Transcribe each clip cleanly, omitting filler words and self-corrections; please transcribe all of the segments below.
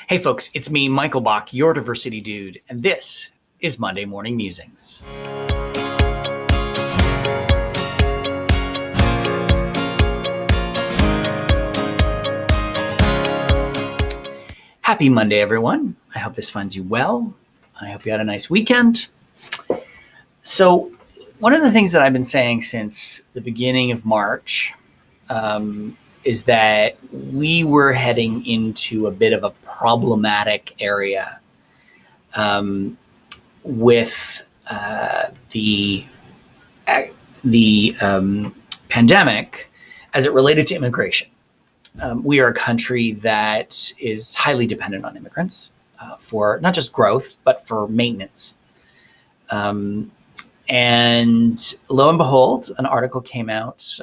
Hey folks, it's me, Michael Bach, your diversity dude, and this is Monday Morning Musings. Happy Monday, everyone. I hope this finds you well. I hope you had a nice weekend. So one of the things that I've been saying since the beginning of March is that we were heading into a bit of a problematic area with the pandemic as it related to immigration. We are a country that is highly dependent on immigrants for not just growth, but for maintenance. And lo and behold, an article came out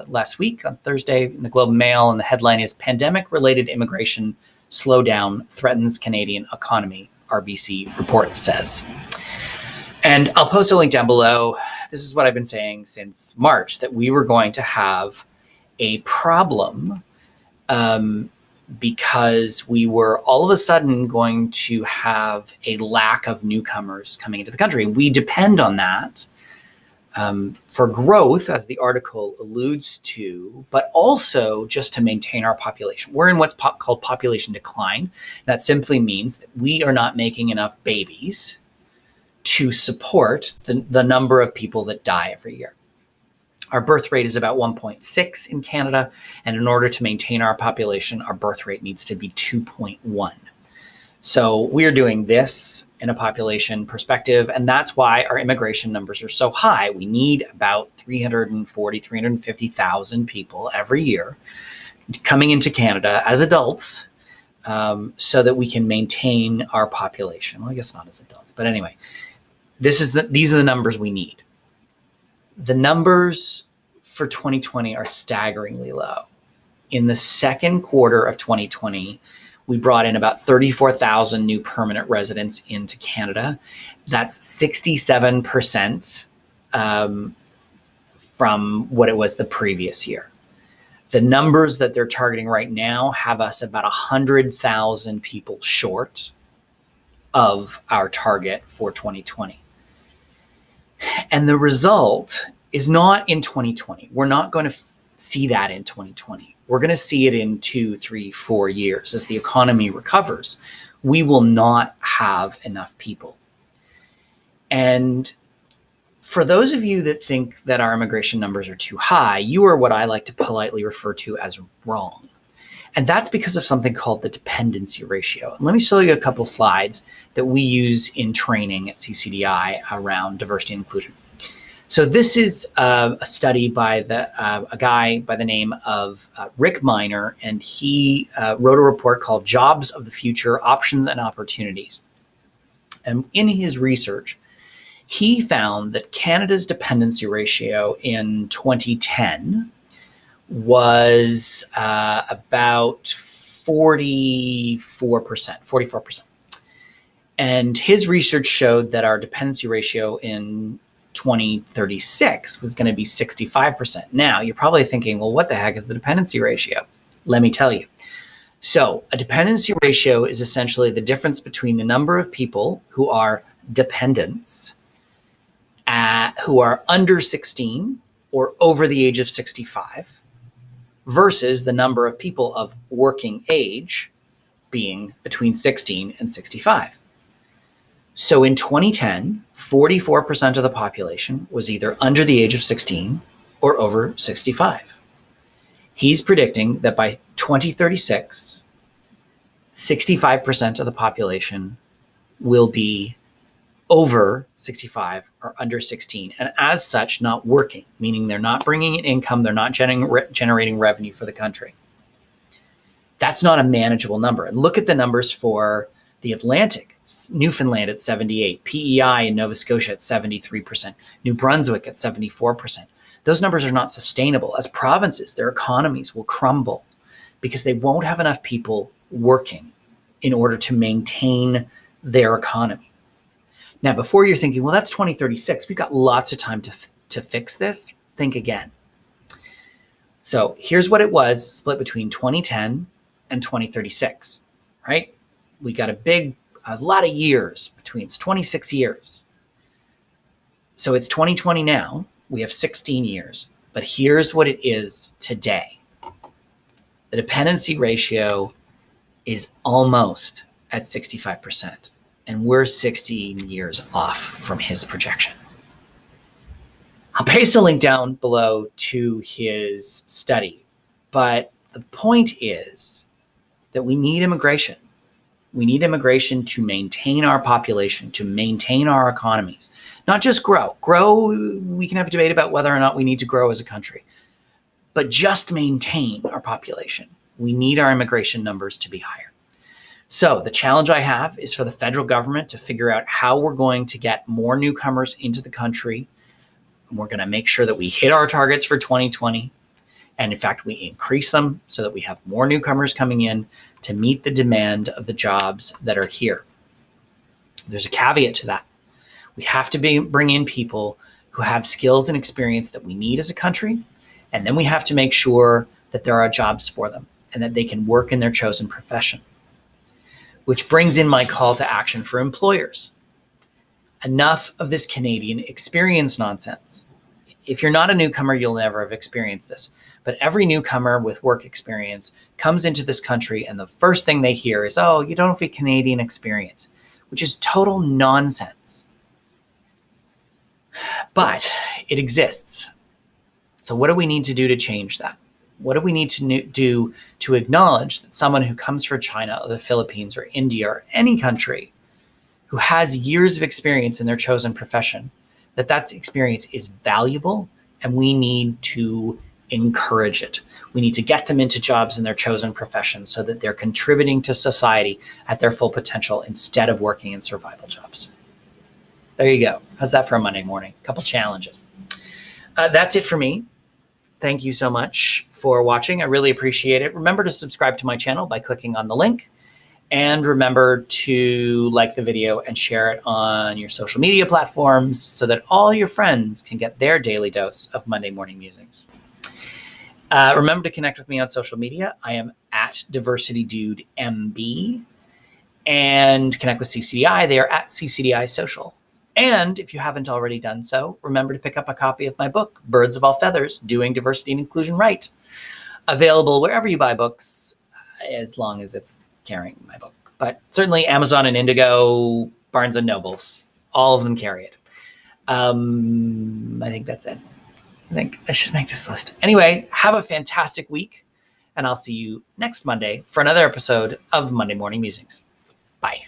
last week on Thursday in the Globe and Mail, and the headline is "Pandemic-Related Immigration Slowdown Threatens Canadian Economy," RBC report says. And I'll post a link down below. This is what I've been saying since March, that we were going to have a problem because we were all of a sudden going to have a lack of newcomers coming into the country. We depend on that for growth, as the article alludes to, but also just to maintain our population. We're in what's called population decline. That simply means that we are not making enough babies to support the number of people that die every year. Our birth rate is about 1.6 in Canada, and in order to maintain our population, our birth rate needs to be 2.1. So we're doing this in a population perspective, and that's why our immigration numbers are so high. We need about 350,000 people every year coming into Canada as adults so that we can maintain our population. Well, I guess not as adults, but anyway, these are the numbers we need. The numbers for 2020 are staggeringly low. In the second quarter of 2020, we brought in about 34,000 new permanent residents into Canada. That's 67% from what it was the previous year. The numbers that they're targeting right now have us about 100,000 people short of our target for 2020. And the result is not in 2020. We're not going to see that in 2020. We're going to see it in 2, 3, 4 years as the economy recovers. We will not have enough people. And for those of you that think that our immigration numbers are too high, you are what I like to politely refer to as wrong. And that's because of something called the dependency ratio. And let me show you a couple slides that we use in training at CCDI around diversity and inclusion. So this is a study by a guy by the name of Rick Miner, and he wrote a report called Jobs of the Future, Options and Opportunities. And in his research, he found that Canada's dependency ratio in 2010 was about 44%. And his research showed that our dependency ratio in 2036 was going to be 65%. Now, you're probably thinking, well, what the heck is the dependency ratio? Let me tell you. So a dependency ratio is essentially the difference between the number of people who are dependents, who are under 16 or over the age of 65, versus the number of people of working age being between 16 and 65. So in 2010, 44% of the population was either under the age of 16 or over 65. He's predicting that by 2036, 65% of the population will be over 65 or under 16, and as such, not working, meaning they're not bringing in income, they're not generating revenue for the country. That's not a manageable number. And look at the numbers for the Atlantic. Newfoundland at 78, PEI in Nova Scotia at 73%, New Brunswick at 74%. Those numbers are not sustainable. As provinces, their economies will crumble because they won't have enough people working in order to maintain their economy. Now, before you're thinking, well, that's 2036, we've got lots of time to fix this, think again. So here's what it was split between 2010 and 2036, right? We got a lot of years between. It's 26 years. So it's 2020 now. We have 16 years. But here's what it is today. The dependency ratio is almost at 65%. And we're 16 years off from his projection. I'll paste a link down below to his study. But the point is that we need immigration. We need immigration to maintain our population, to maintain our economies, not just grow. Grow, we can have a debate about whether or not we need to grow as a country, but just maintain our population. We need our immigration numbers to be higher. So the challenge I have is for the federal government to figure out how we're going to get more newcomers into the country. And we're going to make sure that we hit our targets for 2020. And in fact, we increase them so that we have more newcomers coming in to meet the demand of the jobs that are here. There's a caveat to that. We have to bring in people who have skills and experience that we need as a country. And then we have to make sure that there are jobs for them and that they can work in their chosen profession. Which brings in my call to action for employers. Enough of this Canadian experience nonsense. If you're not a newcomer, you'll never have experienced this. But every newcomer with work experience comes into this country and the first thing they hear is, oh, you don't have a Canadian experience, which is total nonsense. But it exists. So what do we need to do to change that? What do we need to do to acknowledge that someone who comes from China or the Philippines or India or any country who has years of experience in their chosen profession, that experience is valuable and we need to encourage it. We need to get them into jobs in their chosen profession so that they're contributing to society at their full potential instead of working in survival jobs. There you go. How's that for a Monday morning? A couple challenges. That's it for me. Thank you so much for watching. I really appreciate it. Remember to subscribe to my channel by clicking on the link. And remember to like the video and share it on your social media platforms so that all your friends can get their daily dose of Monday Morning Musings. Remember to connect with me on social media. I am at DiversityDudeMB. And connect with CCDI. They are at CCDI Social. And if you haven't already done so, remember to pick up a copy of my book, Birds of All Feathers, Doing Diversity and Inclusion Right. Available wherever you buy books, as long as it's carrying my book. But certainly Amazon and Indigo, Barnes and Nobles, all of them carry it. I think that's it. I think I should make this list. Anyway, have a fantastic week, and I'll see you next Monday for another episode of Monday Morning Musings. Bye.